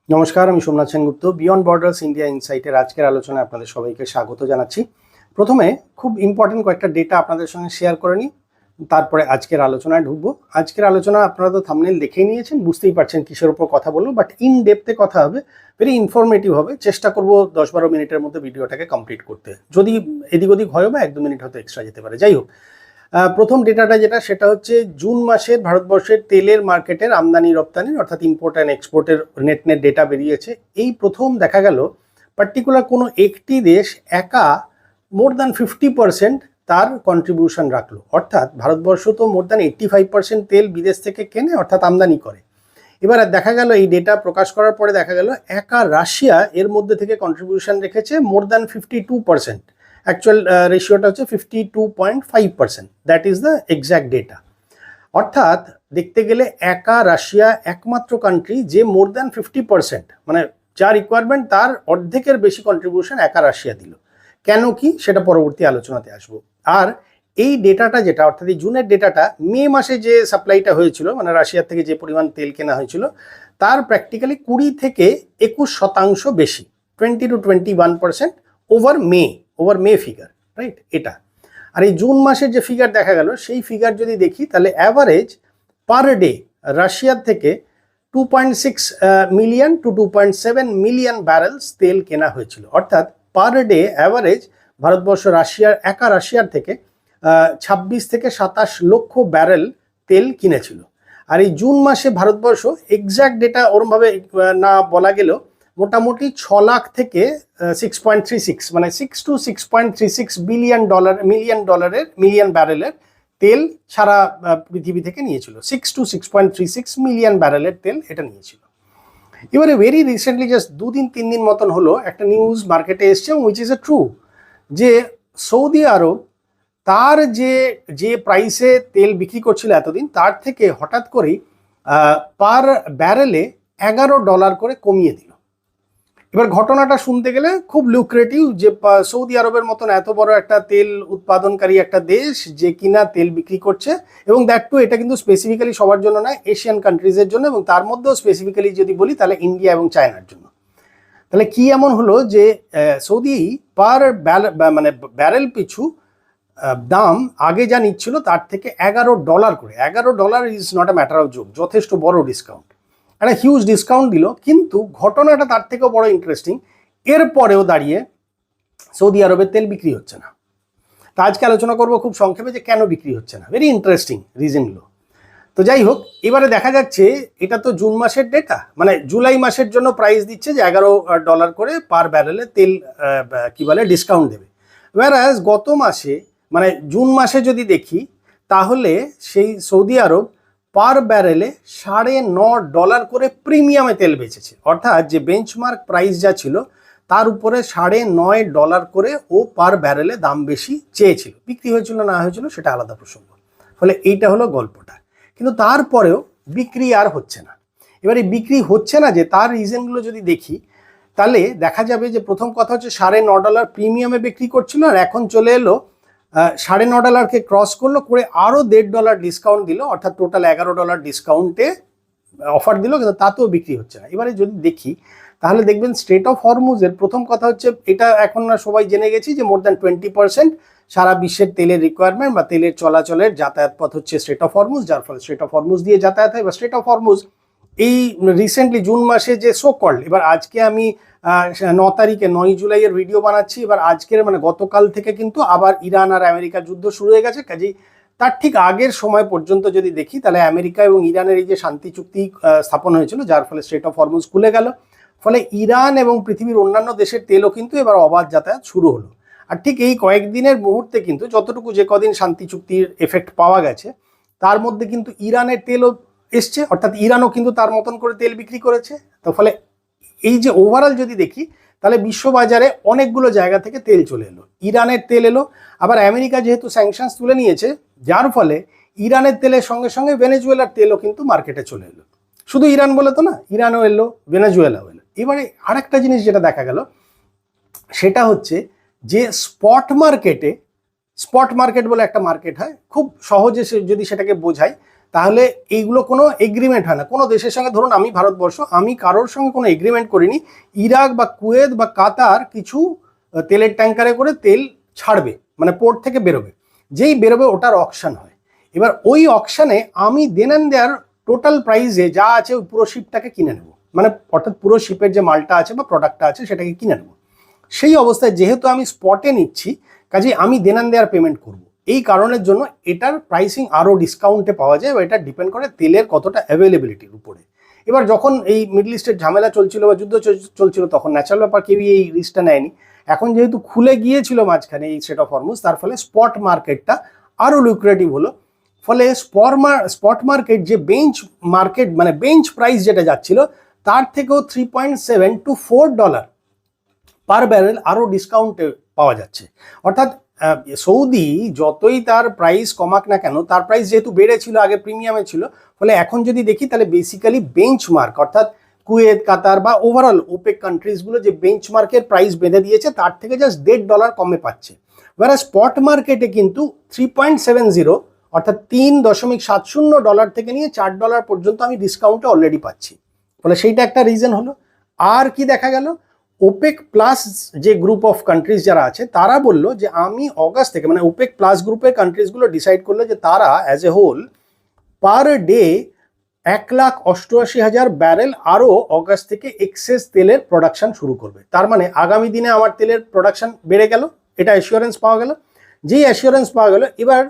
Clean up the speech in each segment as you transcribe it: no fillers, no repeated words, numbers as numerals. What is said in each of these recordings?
নমস্কার, আমি Somnath Sengupta. Beyond borders India ইনসাইটের আজকের আলোচনায় আপনাদের সবাইকে স্বাগত জানাচ্ছি। প্রথমে খুব ইম্পর্টেন্ট কয়েকটা ডেটা আপনাদের সঙ্গে শেয়ার করে নিই, তারপরে আজকের আলোচনায় ঢুকবো। আজকের আলোচনা আপনারা তো থাম্বনেল দেখেই নিয়েছেন, বুঝতেই পারছেন কিসের উপর কথা বলবো, বাট ইন ডেপথে কথা হবে, ভেরি ইনফরমেটিভ হবে। চেষ্টা করবো 10-12 মিনিটের মধ্যে ভিডিওটাকে কমপ্লিট করতে। যদি এদিক ওদিক হয় বা 1-2 মিনিট হয়তো এক্সট্রা যেতে পারে, যাই হোক। প্রথম ডেটাটা সেটা হচ্ছে জুন মাসের ভারতবর্ষের তেলের মার্কেটের আমদানি রপ্তানির অর্থাৎ ইম্পোর্ট অ্যান্ড এক্সপোর্টের নেট ডেটা বেরিয়েছে। এই প্রথম দেখা গেল পার্টিকুলার কোনো একটি দেশ একা মোর দ্যান 50% তার কন্ট্রিবিউশন রাখলো। অর্থাৎ ভারতবর্ষ তো মোর দ্যান 85% তেল বিদেশ থেকে কেনে, অর্থাৎ আমদানি করে। এবার দেখা গেল এই ডেটা প্রকাশ করার পরে দেখা গেল একা রাশিয়া এর মধ্যে থেকে কন্ট্রিবিউশন রেখেছে মোর দ্যান 52%। অ্যাকচুয়াল রেশিওটা হচ্ছে 52.5%। That is the exact data. অর্থাৎ দেখতে গেলে একা রাশিয়া একমাত্র কান্ট্রি যে মোর দ্যান 50%, মানে যা রিকোয়ারমেন্ট তার অর্ধেকের বেশি কন্ট্রিবিউশন একা রাশিয়া দিল। কেন কি সেটা পরবর্তী আলোচনাতে আসবো। আর এই ডেটাটা অর্থাৎ এই জুনের ডেটাটা মে মাসে যে সাপ্লাইটা হয়েছিল, মানে রাশিয়ার থেকে যে পরিমাণ তেল কেনা হয়েছিল তার প্র্যাকটিক্যালি 20 থেকে 21% বেশি, 20 to 21% over May figure, right? এটা আর এই জুন মাসের যে ফিগার দেখা গেল সেই ফিগার যদি দেখি তাহলে অ্যাভারেজ পার ডে রাশিয়ার থেকে 2.6 মিলিয়ন টু 2.7 মিলিয়ন ব্যারেলস তেল কেনা হয়েছিল। অর্থাৎ পার ডে অ্যাভারেজ ভারতবর্ষ একা রাশিয়ার থেকে 26 থেকে 27 লক্ষ ব্যারেল তেল কিনেছিল। আর এই জুন মাসে ভারতবর্ষ এক্স্যাক্ট ডেটা ওরমভাবে না বলা গেলেও মোটামুটি 6 লাখ থেকে 6.36 মানে 6 to 6.36 মিলিয়ন ব্যারেলের তেল সারা পৃথিবী থেকে নিয়েছিল। 6 to 6.36 মিলিয়ন ব্যারেলের তেল এটা নিয়েছিল। এবারে ভেরি রিসেন্টলি জাস্ট 2-3 দিন মতন হলো একটা নিউজ মার্কেটে এসছে, উইচ ইজ এ ট্রু, যে সৌদি আরব তার যে প্রাইসে তেল বিক্রি করছিল এতদিন, তার থেকে হঠাৎ করেই পার ব্যারেলে $11 করে কমিয়ে দিল। এবার ঘটনাটা শুনতে গেলে খুব লুক্রেটিভ, যে সৌদি আরবের মতন এত বড় একটা তেল উৎপাদনকারী একটা দেশ যে কিনা তেল বিক্রি করছে, এবং দ্যাট টু এটা কিন্তু স্পেসিফিক্যালি সবার জন্য নয়, এশিয়ান কান্ট্রিজের জন্য, এবং তার মধ্যেও স্পেসিফিক্যালি যদি বলি তাহলে ইন্ডিয়া এবং চায়নার জন্য। তাহলে কি এমন হলো যে সৌদি পার ব্যারেল পিছু দাম আগে যা নিচ্ছিল তার থেকে $11 করে, $11 is not a matter of joke, যথেষ্ট বড় ডিসকাউন্ট, একটা হিউজ ডিসকাউন্ট দিল। কিন্তু ঘটনাটা তার থেকেও বড় ইন্টারেস্টিং, এরপরেও দাঁড়িয়ে সৌদি আরবের তেল বিক্রি হচ্ছে না। তা আজকে আলোচনা করবো খুব সংক্ষেপে যে কেন বিক্রি হচ্ছে না, ভেরি ইন্টারেস্টিং রিজনগুলো। তো যাই হোক, এবারে দেখা যাচ্ছে এটা তো জুন মাসের ডেটা, মানে জুলাই মাসের জন্য প্রাইস দিচ্ছে যে $11 করে পার ব্যারেলে তেল কি বলে ডিসকাউন্ট দেবে। ওয়ারাজ গত মাসে মানে জুন মাসে যদি দেখি তাহলে সেই সৌদি আরব পার ব্যারেলে $9.5 করে প্রিমিয়ামে তেল বেচেছে। অর্থাৎ যে বেঞ্চমার্ক প্রাইস যা ছিল তার উপরে $9.5 করে ও পার ব্যারেলে দাম বেশি চেয়েছিল। বিক্রি হয়েছিল না হয়েছিল সেটা আলাদা প্রসঙ্গ। ফলে এইটা হলো গল্পটা। কিন্তু তারপরেও বিক্রি আর হচ্ছে না। এবারে বিক্রি হচ্ছে না যে তার রিজনগুলো যদি দেখি তাহলে দেখা যাবে যে প্রথম কথা হচ্ছে $9.5 প্রিমিয়ামে বিক্রি করছিল, আর এখন চলে এলো $9.5 ক্রস করলো করে আরও $1.5 ডিসকাউন্ট দিল, অর্থাৎ টোটাল $11 ডিসকাউন্টে অফার দিল, কিন্তু তাতেও বিক্রি হচ্ছে না। এবারে যদি দেখি তাহলে দেখবেন স্ট্রেট অফ হরমুজের প্রথম কথা হচ্ছে, এটা এখন না সবাই জেনে গেছি যে মোর দ্যান 20% সারা বিশ্বের তেলের রিকোয়ারমেন্ট বা তেলের চলাচলের যাতায়াত পথ হচ্ছে স্ট্রেট অফ হরমুজ, যার ফলে স্ট্রেট অফ হরমুজ দিয়ে যাতায়াত হয়। বা স্ট্রেট অফ হরমুজ এই রিসেন্টলি জুন মাসে যে সো কল্ড, এবার আজকে আমি 9 জুলাইয়ের ভিডিও বানাচ্ছি, এবার আজকের মানে গতকাল থেকে কিন্তু আবার ইরান আর আমেরিকার যুদ্ধ শুরু হয়ে গেছে। কাজেই তার ঠিক আগের সময় পর্যন্ত যদি দেখি তাহলে আমেরিকা এবং ইরানের এই যে শান্তি চুক্তি স্থাপন হয়েছিল, যার ফলে স্ট্রেট অফ হরমুজ খুলে গেল, ফলে ইরান এবং পৃথিবীর অন্যান্য দেশের তেলও কিন্তু এবার অবাধ যাতায়াত শুরু হলো। আর ঠিক এই কয়েকদিনের মুহূর্তে কিন্তু যতটুকু যে কদিন শান্তি চুক্তির এফেক্ট পাওয়া গেছে তার মধ্যে কিন্তু ইরানের তেলও এসছে, অর্থাৎ ইরানও কিন্তু তার মতন করে তেল বিক্রি করেছে। তো ফলে এই যে ওভারঅল যদি দেখি তাহলে বিশ্ববাজারে অনেকগুলো জায়গা থেকে তেল চলে এলো, ইরানের তেল এলো, আবার আমেরিকা যেহেতু স্যাংশনস তুলে নিয়েছে যার ফলে ইরানের তেলের সঙ্গে সঙ্গে ভেনেজুয়েলার তেলও কিন্তু মার্কেটে চলে এলো। শুধু ইরান বলে তো না, ইরানও এলো, ভেনেজুয়েলাও এলো। এবারে আরেকটা জিনিস যেটা দেখা গেল সেটা হচ্ছে যে স্পট মার্কেট বলে একটা মার্কেট হয়, খুব সহজে যদি সেটাকে বোঝাই তাহলে এইগুলো কোনো এগ্রিমেন্ট হয় না কোনো দেশের সঙ্গে। ধরুন আমি ভারতবর্ষ, আমি কারোর সঙ্গে কোনো এগ্রিমেন্ট করিনি ইরাক বা কুয়েত বা কাতার কিছু তেলের ট্যাঙ্কারে করে তেল ছাড়বে, মানে পোর্ট থেকে বেরোবে, যেই বেরোবে ওটার অকশন হয়। এবার ওই অকশনে আমি দেন অ্যান্ড দেয়ার টোটাল প্রাইসে যা আছে ওই পুরো শিপটাকে কিনে নেবো, মানে অর্থাৎ পুরো শিপের যে মালটা আছে বা প্রোডাক্টটা আছে সেটাকে কিনে নেবো। সেই অবস্থায় যেহেতু আমি স্পটে নিচ্ছি, কাজে আমি দেন অ্যান্ড দেয়ার পেমেন্ট করব। এই কারণের জন্য এটার প্রাইসিং আরও ডিসকাউন্টে পাওয়া যায়, বা এটা ডিপেন্ড করে তেলের কতটা অ্যাভেলেবিলিটির উপরে। এবার যখন এই মিডল ইস্টের ঝামেলা চলছিল বা যুদ্ধ চলছিল তখন ন্যাচারাল ব্যাপার কেউই এই রিস্কটা নেয়নি। এখন যেহেতু খুলে গিয়েছিল মাঝখানে এই স্ট্রেট অফ হরমুজ, তার ফলে স্পট মার্কেটটা আরও লুক্রেটিভ হলো। ফলে স্পট মার্কেট যে বেঞ্চ মার্কেট মানে বেঞ্চ প্রাইস যেটা যাচ্ছিল তার থেকেও $3.7 to $4 পার ব্যারেল আরও ডিসকাউন্টে পাওয়া যাচ্ছে। অর্থাৎ সৌদি যতই তার প্রাইস কমাক না কেন, তার প্রাইস যেহেতু বেড়েছিল আগে প্রিমিয়ামে ছিল, ফলে এখন যদি দেখি তাহলে বেসিক্যালি বেঞ্চমার্ক অর্থাৎ কুয়েত কাতার বা ওভারঅল ওপেক কান্ট্রিজগুলো যে বেঞ্চমার্কের প্রাইস বেঁধে দিয়েছে তার থেকে জাস্ট $1.5 কমে পাচ্ছে। এবার স্পট মার্কেটে কিন্তু 3.70 অর্থাৎ $3.70 থেকে নিয়ে $4 পর্যন্ত আমি ডিসকাউন্টে অলরেডি পাচ্ছি। ফলে সেইটা একটা রিজন হলো। আর কি দেখা গেল, ওপেক প্লাস যে গ্রুপ অফ কান্ট্রিজ যারা আছে তারা বললো যে আমি অগাস্ট থেকে, মানে ওপেক প্লাস গ্রুপের কান্ট্রিজগুলো ডিসাইড করলো যে তারা as a whole per day 1,88,000 barrel আরও অগাস্ট থেকে এক্সেস তেলের প্রোডাকশন শুরু করবে। তার মানে আগামী দিনে আমার তেলের প্রোডাকশন বেড়ে গেল, এটা অ্যাসিওরেন্স পাওয়া গেল। যেই অ্যাসিওরেন্স পাওয়া গেল, এবার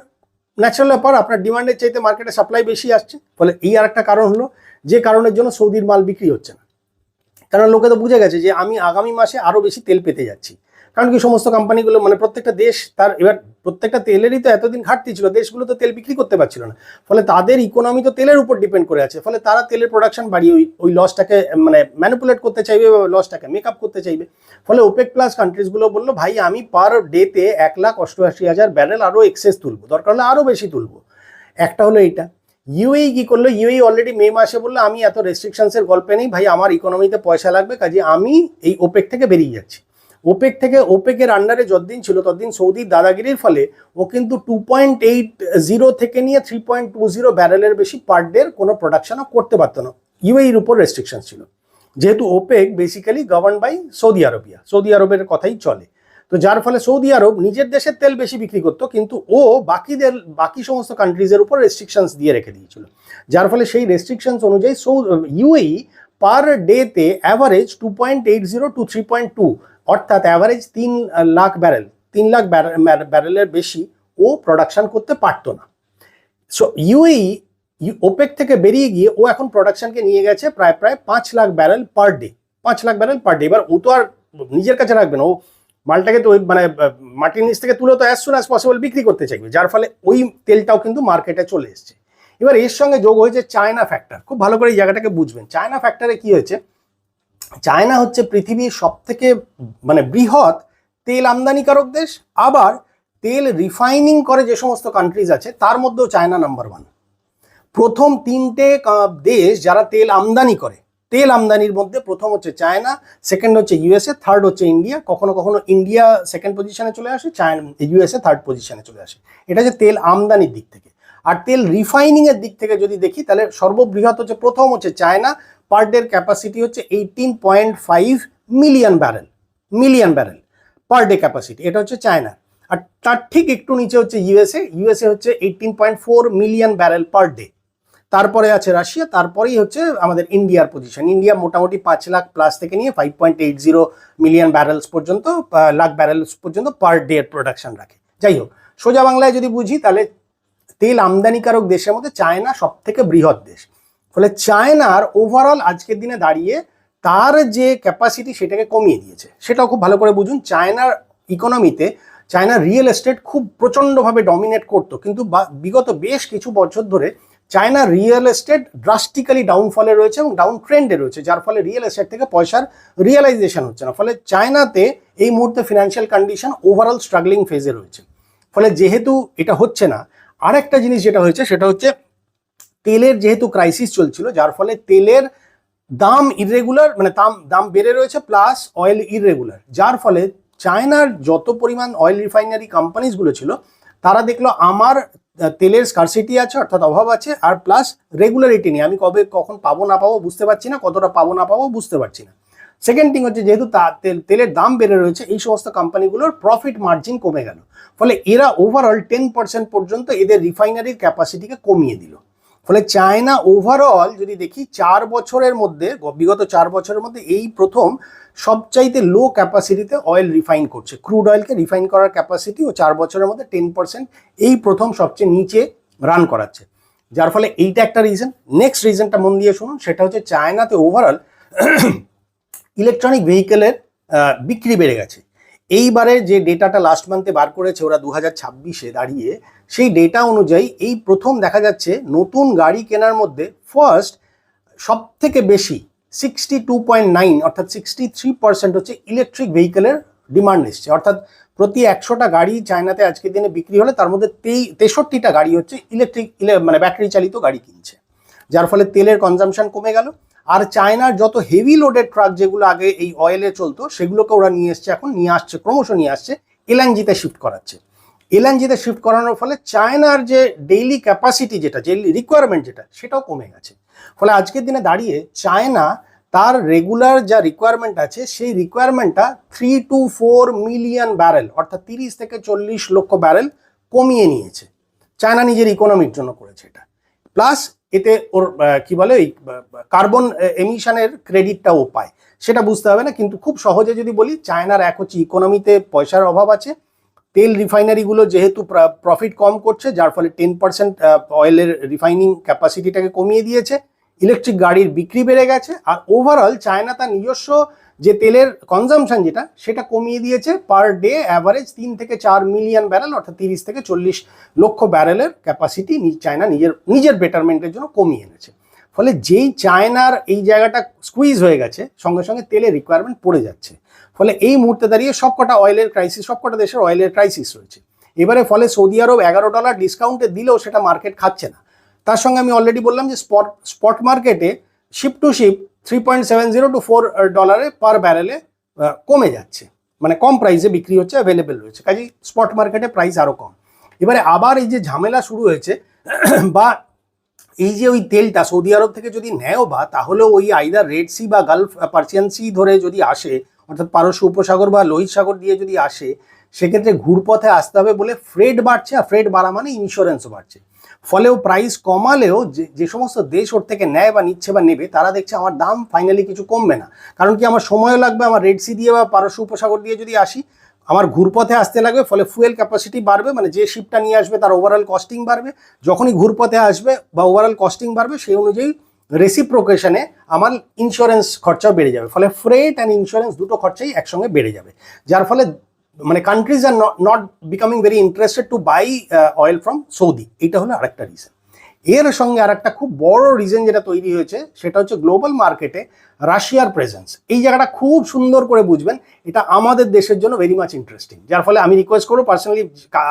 ন্যাচারাল ব্যাপার আপনার ডিমান্ডের চাইতে মার্কেটে সাপ্লাই বেশি আসছে। ফলে এই আর একটা কারণ হলো যে কারণের জন্য সৌদির মাল বিক্রি হচ্ছে না। কারণ লোকে তো বুঝে গেছে যে আমি আগামী মাসে আরও বেশি তেল পেতে যাচ্ছি। কারণ কি সমস্ত কোম্পানিগুলো মানে প্রত্যেকটা দেশ তার এবার প্রত্যেকটা তেলেরই তো এতদিন ঘাটতি ছিল, দেশগুলো তো তেল বিক্রি করতে পারছিল না। ফলে তাদের ইকোনমি তো তেলের উপর ডিপেন্ড করে আছে। ফলে তারা তেলের প্রোডাকশন বাড়িয়ে ওই লসটাকে মানে ম্যানিপুলেট করতে চাইবে বা লসটাকে মেকআপ করতে চাইবে। ফলে ওপেক প্লাস কান্ট্রিজগুলো বললো ভাই আমি পার ডেতে 1,88,000 ব্যারেল আরও এক্সেস তুলবো, দরকার হলে আরও বেশি তুলবো। একটা হলো এইটা। ইউএই কি করলো, ইউএই অলরেডি মে মাসে বললো আমি এত রেস্ট্রিকশনসের গল্পে নেই ভাই, আমার ইকোনমিতে পয়সা লাগবে, কাজে আমি এই ওপেক থেকে বেরিয়ে যাচ্ছি। ওপেকের আন্ডারে যতদিন ছিল ততদিন সৌদির দাদাগিরির ফলে ও কিন্তু 2.80 থেকে নিয়ে 3.20 ব্যারেলের বেশি পার ডে কোনো প্রোডাকশনও করতে পারতো না। ইউএইর উপর রেস্ট্রিকশন ছিল, যেহেতু OPEC basically govern by Saudi Saudi আরবের কথাই চলে। তো যার ফলে সৌদি আরব নিজের দেশের তেল বেশি বিক্রি করতো, কিন্তু ও বাকি সমস্ত কান্ট্রিজের উপর রেস্ট্রিকশনস দিয়ে রেখে দিয়েছিল। যার ফলে সেই রেস্ট্রিকশনস অনুযায়ী ইউএই পার ডেতে অ্যাভারেজ 2.80 to 3.2 অর্থাৎ অ্যাভারেজ 3 লাখ ব্যারেলের বেশি ও প্রোডাকশন করতে পারতো না। সো ইউএই ওপেক থেকে বেরিয়ে গিয়ে ও এখন প্রোডাকশনকে নিয়ে গেছে প্রায় 5 lakh barrel per day. 5 lakh barrel per day. এবার ও তো আর নিজের কাছে রাখবে না, ও মালটাকে তো মানে মাটির নিচ থেকে তুলে তো অ্যাজ সুন অ্যাজ পসিবল বিক্রি করতে চাইবে, যার ফলে ওই তেলটাও কিন্তু মার্কেটে চলে এসছে। এবার এর সঙ্গে যোগ হয়েছে চায়না ফ্যাক্টর। খুব ভালো করে এই জায়গাটাকে বুঝবেন। চায়না ফ্যাক্টরে কি হয়েছে, চায়না হচ্ছে পৃথিবীর সব থেকে মানে বৃহৎ তেল আমদানিকারক দেশ, আবার তেল রিফাইনিং করে যে সমস্ত কান্ট্রিজ আছে তার মধ্যেও চায়না নাম্বার 1। প্রথম 3টে দেশ যারা তেল আমদানি করে, তেল আমদানির মধ্যে প্রথম হচ্ছে চায়না, সেকেন্ড হচ্ছে ইউএসএ, থার্ড হচ্ছে ইন্ডিয়া। কখনো কখনো ইন্ডিয়া সেকেন্ড পজিশনে চলে আসে, ইউএসএ থার্ড পজিশনে চলে আসে। এটা হচ্ছে তেল আমদানির দিক থেকে। আর তেল রিফাইনিং এর দিক থেকে যদি দেখি তাহলে সর্ববৃহৎ হচ্ছে প্রথম হচ্ছে চায়না, পার ডের ক্যাপাসিটি হচ্ছে 18.5 million barrel per day capacity, এটা হচ্ছে চায়না। আর তার ঠিক একটু নিচে হচ্ছে ইউএসএ হচ্ছে 18.4 মিলিয়ন ব্যারেল পার ডে। তারপরে আছে রাশিয়া, তারপরেই হচ্ছে আমাদের ইন্ডিয়ার পজিশন। ইন্ডিয়া মোটামুটি 5 লাখ প্লাস থেকে নিয়ে 5.80 মিলিয়ন ব্যারেলস পর্যন্ত পার ডে প্রোডাকশন রাখে। যাই হোক, সোজা বাংলায় যদি বুঝি তাহলে তেল আমদানিকারক দেশের মধ্যে চায়না সব থেকে বৃহৎ দেশ। ফলে চায়নার ওভারঅল আজকের দিনে দাঁড়িয়ে তার যে ক্যাপাসিটি সেটাকে কমিয়ে দিয়েছে। সেটাও খুব ভালো করে বুঝুন। চায়নার ইকোনমিতে চায়না রিয়েল এস্টেট খুব প্রচণ্ডভাবে ডমিনেট করতো, কিন্তু বিগত বেশ কিছু বছর ধরে চায়না রিয়েল এস্টেট ড্রাস্টিক্যালি ডাউনফলে রয়েছে এবং ডাউন ট্রেন্ডে রয়েছে, যার ফলে রিয়েল এস্টেট থেকে পয়সার রিয়েলাইজেশন হচ্ছে না। ফলে চায়নাতে এই মুহূর্তে ফিনান্সিয়াল কন্ডিশন ওভারঅল স্ট্রাগলিং ফেজে রয়েছে। ফলে যেহেতু এটা হচ্ছে না, আর একটা জিনিস যেটা হয়েছে সেটা হচ্ছে তেলের যেহেতু ক্রাইসিস চলছিল, যার ফলে তেলের দাম ইররেগুলার, মানে দাম বেড়ে রয়েছে, প্লাস অয়েল ইররেগুলার, যার ফলে চায়নার যত পরিমাণ অয়েল রিফাইনারি কোম্পানিজগুলো ছিল তারা দেখলো আমার তেলের স্কারসিটি আছে, অর্থাৎ অভাব আছে, আর প্লাস রেগুলারিটি নেই, আমি কবে কখন পাবো না পাবো বুঝতে পারছি না, কতটা পাবো না পাবো বুঝতে পারছি না। সেকেন্ড থিং হচ্ছে যেহেতু তেলের দাম বেড়ে রয়েছে, এই সমস্ত কোম্পানিগুলোর প্রফিট মার্জিন কমে গেল, ফলে এরা ওভারঅল 10% পর্যন্ত এদের রিফাইনারির ক্যাপাসিটিকে কমিয়ে দিল। ফলে চায়না ওভারঅল যদি দেখি 4 বছরের মধ্যে, বিগত 4 বছরের মধ্যে এই প্রথম সবচাইতে লো ক্যাপাসিটিতে অয়েল রিফাইন করছে, ক্রুড অয়েলকে রিফাইন করার ক্যাপাসিটি ও 4 বছরের মধ্যে 10% এই প্রথম সবচেয়ে নিচে রান করাচ্ছে, যার ফলে এইটা একটা রিজন। নেক্সট রিজনটা মন দিয়ে শুনুন, সেটা হচ্ছে চায়নাতে ওভারঅল ইলেকট্রনিক ভেহিকেলের বিক্রি বেড়ে গেছে। এইবারে যে ডেটাটা লাস্ট মান্থে বার করেছে ওরা 2026-এ দাঁড়িয়ে, সেই ডেটা অনুযায়ী এই প্রথম দেখা যাচ্ছে নতুন গাড়ি কেনার মধ্যে ফার্স্ট সব থেকে বেশি 62.9 অর্থাৎ 63% হচ্ছে ইলেকট্রিক ভেহিকেলের ডিমান্ড এসছে, অর্থাৎ প্রতি 100টা গাড়ি চায়নাতে আজকের দিনে বিক্রি হলে তার মধ্যে 63টা গাড়ি হচ্ছে ইলেকট্রিক মানে ব্যাটারি চালিত গাড়ি কিনছে, যার ফলে তেলের কনজামশন কমে গেল। আর চায়নার যত হেভি লোডেড ট্রাক যেগুলো আগে এই অয়েলে চলতো সেগুলোকে ওরা নিয়ে এসছে, এখন নিয়ে আসছে, ক্রমশ নিয়ে আসছে, এলএনজিতে শিফট করাচ্ছে। এলএনজিতে শিফট করানোর ফলে চায়নার যে ডেইলি ক্যাপাসিটি যেটা, যে রিকোয়ারমেন্ট যেটা, সেটাও কমে গেছে। ফলে আজকের দিনে দাঁড়িয়ে চায়না তার রেগুলার যা রিকোয়ারমেন্ট আছে সেই রিকোয়ারমেন্টটা 3 to 4 মিলিয়ন ব্যারেল অর্থাৎ 30 থেকে 40 লক্ষ ব্যারেল কমিয়ে নিয়েছে। চায়না নিজের ইকোনমির জন্য করেছে এটা, প্লাস এতে ওর কি বলে এই কার্বন এমিশনের ক্রেডিটটাও পায়, সেটা বুঝতে হবে না, কিন্তু খুব সহজে যদি বলি, চায়নার এক হচ্ছে ইকোনমিতে পয়সার অভাব আছে, তেল রিফাইনারিগুলো যেহেতু প্রফিট কম করছে, যার ফলে 10% অয়েলের রিফাইনিং ক্যাপাসিটিটাকে কমিয়ে দিয়েছে, ইলেকট্রিক গাড়ির বিক্রি বেড়ে গেছে, আর ওভারঅল চায়না তার নিজস্ব যে তেলের কনজামশন যেটা, সেটা কমিয়ে দিয়েছে। পার ডে অ্যাভারেজ 3 থেকে 4 মিলিয়ন ব্যারেল অর্থাৎ 30 থেকে 40 লক্ষ ব্যারেলের ক্যাপাসিটি চায়না নিজের বেটারমেন্টের জন্য কমিয়ে এনেছে। ফলে যেই চায়নার এই জায়গাটা স্কুইজ হয়ে গেছে, সঙ্গে সঙ্গে তেলের রিকোয়ারমেন্ট পড়ে যাচ্ছে। ফলে এই মুহূর্তে দাঁড়িয়ে সবকটা অয়েলের ক্রাইসিস, সবকটা দেশের অয়েলের ক্রাইসিস রয়েছে এবারে। ফলে সৌদি আরব $11 ডিসকাউন্টে দিলেও সেটা মার্কেট খাচ্ছে না। তার সঙ্গে আমি অলরেডি বললাম যে স্পট মার্কেটে শিপ টু শিপ 3.70 to $4 পার ব্যারেলে কমে যাচ্ছে, মানে কম প্রাইসে বিক্রি হচ্ছে, অ্যাভেলেবেল রয়েছে, কাজেই স্পট মার্কেটে প্রাইস আরও কম। এবারে আবার এই যে ঝামেলা শুরু হয়েছে বা এই যে ওই তেলটা সৌদি আরব থেকে যদি নেও, বা তাহলে ওই আইদার রেড সি বা গালফ পার্সিয়ান সি ধরে যদি আসে, অর্থাৎ পারস্য উপসাগর বা লোহিত সাগর দিয়ে যদি আসে, সেক্ষেত্রে ঘুরপথে আসতে হবে বলে ফ্রেট বাড়ছে, আর ফ্রেট বাড়া মানে ইন্স্যুরেন্সও বাড়ছে। ফলেও প্রাইস কমালেও যে সমস্ত দেশ ওর থেকে নেয় বা নিচ্ছে বা নেবে, তারা দেখছে আমার দাম ফাইনালি কিছু কমবে না, কারণ কি আমার সময়ও লাগবে, আমার রেড সি দিয়ে বা পারস্য উপসাগর দিয়ে যদি আসি আমার ঘুরপথে আসতে লাগবে, ফলে ফুয়েল ক্যাপাসিটি বাড়বে, মানে যে শিপটা নিয়ে আসবে তার ওভারঅল কস্টিং বাড়বে, যখনই ঘুরপথে আসবে বা ওভারঅল কস্টিং বাড়বে, সেই অনুযায়ী রেসিপ্রোকেশনে আমার ইন্স্যুরেন্স খরচাও বেড়ে যাবে। ফলে ফ্রেট অ্যান্ড ইন্স্যুরেন্স দুটো খরচাই একসঙ্গে বেড়ে যাবে, যার ফলে মানে countries are not becoming very interested to buy oil from Saudi. এইটা হলো আরেকটা রিজন। এর সঙ্গে আর একটা খুব বড় রিজন যেটা তৈরি হয়েছে, সেটা হচ্ছে গ্লোবাল মার্কেটে রাশিয়ার প্রেজেন্স। এই জায়গাটা খুব সুন্দর করে বুঝবেন, এটা আমাদের দেশের জন্য ভেরি মাচ ইন্টারেস্টিং, যার ফলে আমি রিকোয়েস্ট করবো পার্সোনালি,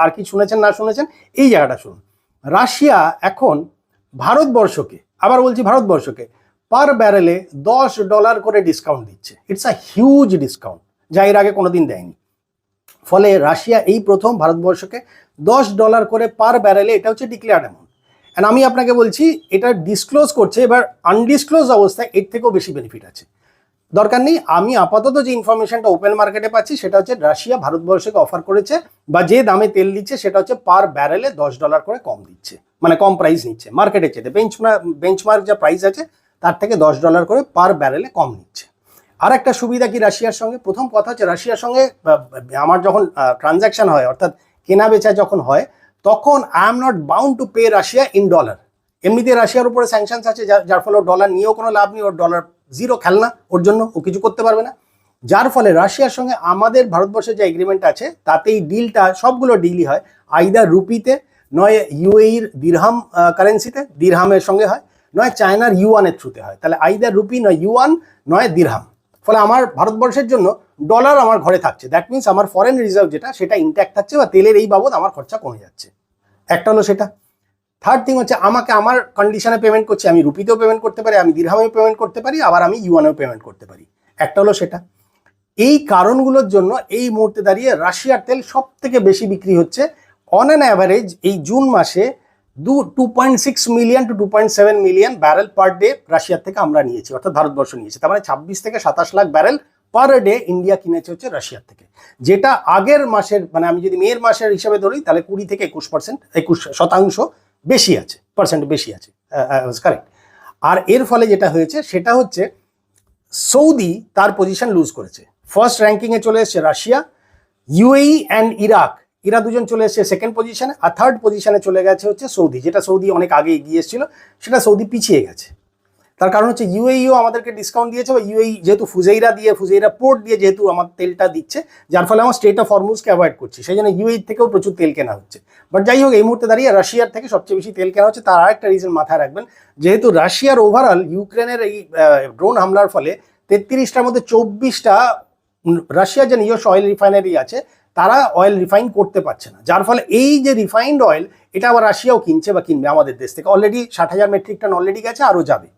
আর কি শুনেছেন না শুনেছেন এই জায়গাটা শুনুন। রাশিয়া এখন ভারতবর্ষকে, আবার বলছি ভারতবর্ষকে, পার ব্যারেলে $10 করে ডিসকাউন্ট দিচ্ছে। ইটস আ হিউজ ডিসকাউন্ট, যা এর আগে কোনোদিন দেয়নি। ফলে রাশিয়া এই প্রথম ভারতবর্ষকে $10 করে পার ব্যারেলে, এটা হচ্ছে ডিক্লেয়ার্ড অ্যামাউন্ট, অ্যান্ড আমি আপনাকে বলছি এটা ডিসক্লোজ করছে। এবার আনডিসক্লোজ অবস্থায় এর থেকেও বেশি বেনিফিট আছে, দরকার নেই। আমি আপাতত যে ইনফরমেশনটা ওপেন মার্কেটে পাচ্ছি, সেটা হচ্ছে রাশিয়া ভারতবর্ষকে অফার করেছে, বা যে দামে তেল দিচ্ছে সেটা হচ্ছে পার ব্যারেলে $10 করে কম দিচ্ছে, মানে কম প্রাইস নিচ্ছে মার্কেটের চেয়ে। বেঞ্চমার্ক যা প্রাইস আছে তার থেকে $10 করে পার ব্যারেলে কম নিচ্ছে। আর একটা সুবিধা কি রাশিয়ার সঙ্গে, প্রথম কথা হচ্ছে রাশিয়ার সঙ্গে আমার যখন ট্রানজ্যাকশন হয়, অর্থাৎ কেনা বেচা যখন হয়, তখন I am not bound to pay Russia in dollar. এমনিতে রাশিয়ার উপরে স্যাংশনস আছে, যার ফলে ডলার নিয়েও কোনো লাভ নেই, ওর ডলার জিরো, খেলনা ওর জন্য, ও কিছু করতে পারবে না। যার ফলে রাশিয়ার সঙ্গে আমাদের ভারতবর্ষের যে এগ্রিমেন্ট আছে, তাতে এই ডিলটা, সবগুলো ডিলই হয় আইদার রুপিতে, নয় ইউএইর দিরহাম কারেন্সিতে, দিরহামের সঙ্গে হয়, নয় চায়নার ইউয়ানের থ্রুতে হয়। তাহলে আইদার রুপি, নয় ইউয়ান, নয় দিরহাম। ফলে আমার ভারতবর্ষের জন্য ডলার আমার ঘরে থাকছে, দ্যাট মিনস আমার ফরেন রিজার্ভ যেটা, সেটা ইনট্যাক্ট থাকছে, বা তেলের এই বাবদ আমার খরচা কমে যাচ্ছে। একটা হলো সেটা। থার্ড থিং হচ্ছে আমাকে আমার কন্ডিশনে পেমেন্ট করছে, আমি রুপিতেও পেমেন্ট করতে পারি, আমি দিরহামেও পেমেন্ট করতে পারি, আবার আমি ইউয়ানেও পেমেন্ট করতে পারি। একটা হলো সেটা। এই কারণগুলোর জন্য এই মুহূর্তে দাঁড়িয়ে রাশিয়ার তেল সব থেকে বেশি বিক্রি হচ্ছে অন অ্যান অ্যাভারেজ এই জুন মাসে 2.6 million to 2.7 million barrel per day রাশিয়ার থেকে আমরা নিয়েছি, অর্থাৎ ভারতবর্ষ নিয়েছে। তার মানে 26 থেকে 27 lakh barrel per day India কিনেছে হচ্ছে রাশিয়ার থেকে, যেটা আগের মাসের মানে আমি যদি মের মাসের হিসাবে ধরি তাহলে 20 থেকে 21% বেশি আছে, বেশি আছে, কারেক্ট। আর এর ফলে যেটা হয়েছে সেটা হচ্ছে সৌদি তার পজিশন লুজ করেছে। ফার্স্ট র্যাঙ্কিংয়ে চলে এসছে রাশিয়া, ইউএই অ্যান্ড ইরাক, এরা দুজন চলে এসছে সেকেন্ড পজিশনে, আর থার্ড পজিশনে চলে গেছে হচ্ছে সৌদি, যেটা সৌদি অনেক আগে এগিয়ে এসেছিল সেটা সৌদি পিছিয়ে গেছে। তার কারণ হচ্ছে ইউএইও আমাদেরকে ডিসকাউন্ট দিয়েছে, বা ইউএই যেহেতু ফুজেইরা পোর্ট দিয়ে যেহেতু আমার তেলটা দিচ্ছে, যার ফলে আমার স্টেট অফ হরমুজকে অ্যাভয়েড করছি, সেই জন্য ইউএই থেকেও প্রচুর তেল কেনা হচ্ছে। বাট যাই হোক, এই মুহূর্তে দাঁড়িয়ে রাশিয়ার থেকে সবচেয়ে বেশি তেল কেনা হচ্ছে। তার আরেকটা রিজন মাথায় রাখবেন, যেহেতু রাশিয়ার ওভারঅল ইউক্রেনের এই ড্রোন হামলার ফলে 33টার মধ্যে 24টা রাশিয়ার যে নিজস্ব অয়েল রিফাইনারি আছে তারা অয়েল রিফাইন করতে পারছে না, যার ফলে এই যে রিফাইন্ড অয়েল এটা আবার রাশিয়াও কিনছে বা কিনবে আমাদের দেশ থেকে। অলরেডি 60,000 মেট্রিক টন অলরেডি গেছে, আরও যাবে।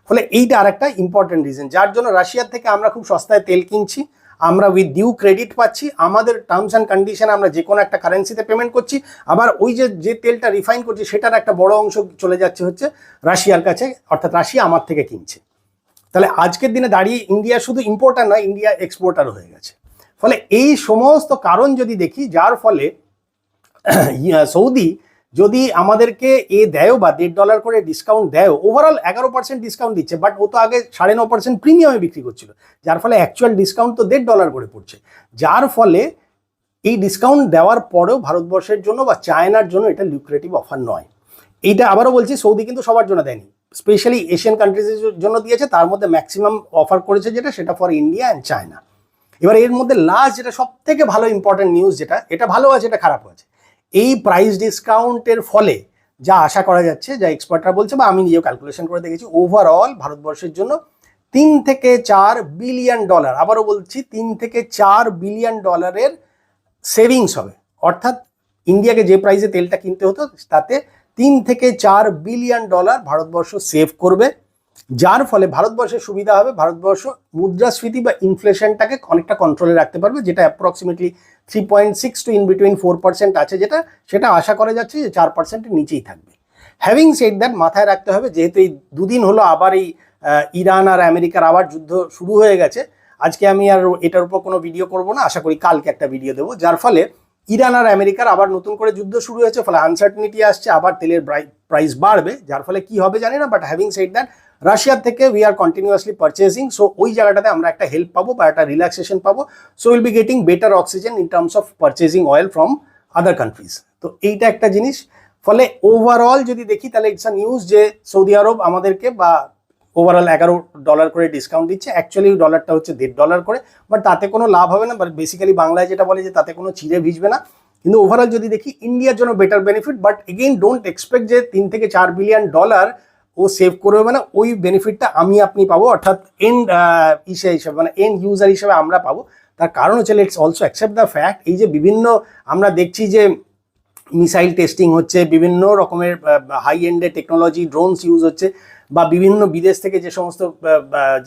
ফলে এইটা আর একটা ইম্পর্টেন্ট রিজন, যার জন্য রাশিয়ার থেকে আমরা খুব সস্তায় তেল কিনছি, আমরা উইথ ডিউ ক্রেডিট পাচ্ছি, আমাদের টার্মস অ্যান্ড কন্ডিশন আমরা যে কোনো একটা কারেন্সিতে পেমেন্ট করছি, আবার ওই যে তেলটা রিফাইন করছি সেটার একটা বড় অংশ চলে যাচ্ছে হচ্ছে রাশিয়ার কাছে, অর্থাৎ রাশিয়া আমার থেকে কিনছে। তাহলে আজকের দিনে দাঁড়িয়ে ইন্ডিয়া শুধু ইম্পোর্টার নয়, ইন্ডিয়া এক্সপোর্টার হয়ে গেছে। ফলে এই সমস্ত কারণ যদি দেখি, যার ফলে সৌদি যদি আমাদেরকে দেয় বা $1.5 করে ডিসকাউন্ট দেয়, ওভারঅল 11% ডিসকাউন্ট দিচ্ছে, বাট ও তো আগে 9.5% প্রিমিয়ামে বিক্রি করছিল, যার ফলে অ্যাকচুয়াল ডিসকাউন্ট তো $1.5 করে পড়ছে। যার ফলে এই ডিসকাউন্ট দেওয়ার পরেও ভারতবর্ষের জন্য বা চায়নার জন্য এটা লিউক্রেটিভ অফার নয়। এইটা আবারও বলছি, সৌদি কিন্তু সবার জন্য দেয়নি, স্পেশালি এশিয়ান কান্ট্রিজের জন্য দিয়েছে, তার মধ্যে ম্যাক্সিমাম অফার করেছে সেটা ফর ইন্ডিয়া অ্যান্ড চায়না। এবার এর মধ্যে লাস্ট যেটা সব থেকে ভালো ইম্পর্টেন্ট নিউজ, এটা ভালো আছে, এটা খারাপ আছে। এই প্রাইস ডিসকাউন্টের ফলে যা আশা করা যাচ্ছে, যা এক্সপার্টরা বলছে বা আমি নিজেও ক্যালকুলেশন করে দেখেছি, ওভারঅল ভারতবর্ষের জন্য $3 থেকে $4 বিলিয়ন, আবারও বলছি $3 থেকে $4 বিলিয়ন সেভিংস হবে। অর্থাৎ ইন্ডিয়াকে যে প্রাইসে তেলটা কিনতে হতো তাতে $3 থেকে $4 বিলিয়ন ভারতবর্ষ সেভ করবে, যার ফলে ভারতবর্ষের সুবিধা হবে, ভারতবর্ষ মুদ্রাস্ফীতি বা ইনফ্লেশনটাকে অনেকটা কন্ট্রোলে রাখতে পারবে, যেটা অ্যাপ্রক্সিমেটলি 3.6 টু ইন বিটুইন 4% আছে, সেটা আশা করা যাচ্ছে যে 4%-এর নিচেই থাকবে। হ্যাভিং সেড দ্যাট, মাথায় রাখতে হবে যেহেতু এই দুদিন হলো আবার এই ইরান আর আমেরিকার আবার যুদ্ধ শুরু হয়ে গেছে, আজকে আমি আর এটার উপর কোনো ভিডিও করব না, আশা করি কালকে একটা ভিডিও দেবো। যার ফলে ইরান আর আমেরিকার আবার নতুন করে যুদ্ধ শুরু হয়েছে, ফলে আনসার্টেনিটি আসছে, আবার তেলের প্রাইস বাড়বে, যার ফলে কি হবে জানি না। বাট হ্যাভিং সেড দ্যাট, রাশিয়ার থেকে we are continuously purchasing, so ওই জায়গাটাতে আমরা একটা হেল্প পাবো বা একটা রিল্যাক্সেশন পাবো। So will be getting better oxygen in terms of purchasing oil from other countries. তো এইটা একটা জিনিস। ফলে ওভারঅল যদি দেখি তাহলে ইটস আ নিউজ যে সৌদি আরব আমাদেরকে বা ওভারঅল $11 করে ডিসকাউন্ট দিচ্ছে, অ্যাকচুয়ালি ডলারটা হচ্ছে $1.5 করে, বাট তাতে কোনো লাভ হবে না, বাট বেসিক্যালি বাংলায় যেটা বলে যে তাতে কোনো চিড়ে ভিজবে না। কিন্তু ওভারঅল যদি দেখি ইন্ডিয়ার জন্য better benefit, but again don't expect যে $3 থেকে $4 বিলিয়ন ও সেভ করবে, মানে ওই বেনিফিটটা আপনি পাবো, অর্থাৎ এন্ড হিসেবে মানে এন্ড ইউজার হিসেবে আমরা পাবো। তার কারণ হচ্ছে let's also accept the fact, এই যে বিভিন্ন আমরা দেখছি যে মিসাইল টেস্টিং হচ্ছে, বিভিন্ন রকমের হাই এন্ডের টেকনোলজি ড্রোনস ইউজ হচ্ছে, বা বিভিন্ন বিদেশ থেকে যে সমস্ত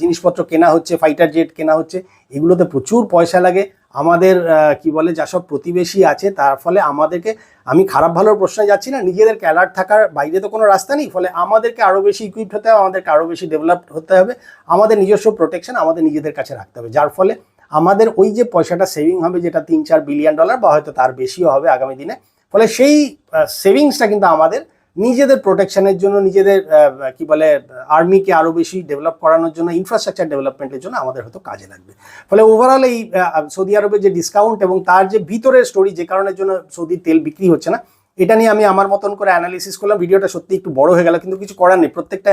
জিনিসপত্র কেনা হচ্ছে, ফাইটার জেট কেনা হচ্ছে, এগুলোতে প্রচুর পয়সা লাগে। আমাদের কি বলে যেসব প্রতিবেশী আছে তার ফলে আমাদেরকে, আমি খারাপ ভালোর প্রশ্নে যাচ্ছি না, নিজেদেরকে অ্যালার্ট থাকার বাইরে তো কোনো রাস্তা নেই। ফলে আমাদেরকে আরও বেশি ইকুইপড হতে হবে, আমাদেরকে আরও বেশি ডেভেলপড হতে হবে, আমাদের নিজস্ব প্রোটেকশন আমাদের নিজেদের কাছে রাখতে হবে, যার ফলে আমাদের ওই যে পয়সাটা সেভিং হবে, যেটা $3-4 বিলিয়ন বা হয়তো তার বেশিও হবে আগামী দিনে, ফলে সেই সেভিংসটা কিন্তু আমাদের নিজেদের প্রোটেকশনের জন্য, নিজেদের কি বলে আর্মিকে আরও বেশি ডেভেলপ করানোর জন্য, ইনফ্রাস্ট্রাকচার ডেভেলপমেন্টের জন্য আমাদের হয়তো কাজে লাগবে। ফলে ওভারঅল এই সৌদি আরবের যে ডিসকাউন্ট এবং তার যে ভিতরের স্টোরি, যে কারণের জন্য সৌদির তেল বিক্রি হচ্ছে না, এটা নিয়ে আমি আমার মতন করে অ্যানালিসিস করলাম। ভিডিওটা সত্যি একটু বড় হয়ে গেল, কিন্তু কিছু করার নেই, প্রত্যেকটা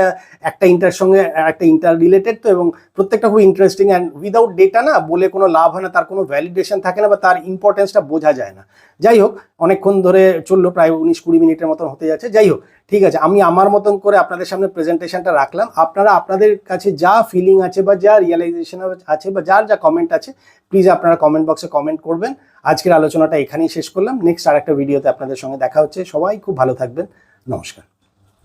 একটা ইন্টার সঙ্গে একটা ইন্টার রিলেটেড তো, এবং প্রত্যেকটা খুব ইন্টারেস্টিং। অ্যান্ড উইদাউট ডেটা না বলে কোনো লাভ হয় না, তার কোনো ভ্যালিডেশন থাকে না বা তার ইম্পর্টেন্সটা বোঝা যায় না। যাই হোক, অনেকক্ষণ ধরে চললো, প্রায় 19-20 মিনিটের মতন হতে যাচ্ছে। যাই হোক, ঠিক আছে, আমি আমার মতন করে আপনাদের সামনে প্রেজেন্টেশনটা রাখলাম। আপনারা আপনাদের কাছে যা ফিলিং আছে বা যা রিয়েলাইজেশন আছে বা যার যা কমেন্ট আছে, প্লিজ আপনারা কমেন্ট বক্সে কমেন্ট করবেন। আজকের আলোচনাটা এখানেই শেষ করলাম। নেক্সট আর একটা ভিডিওতে আপনাদের সঙ্গে দেখা হচ্ছে। সবাই খুব ভালো থাকবেন। নমস্কার।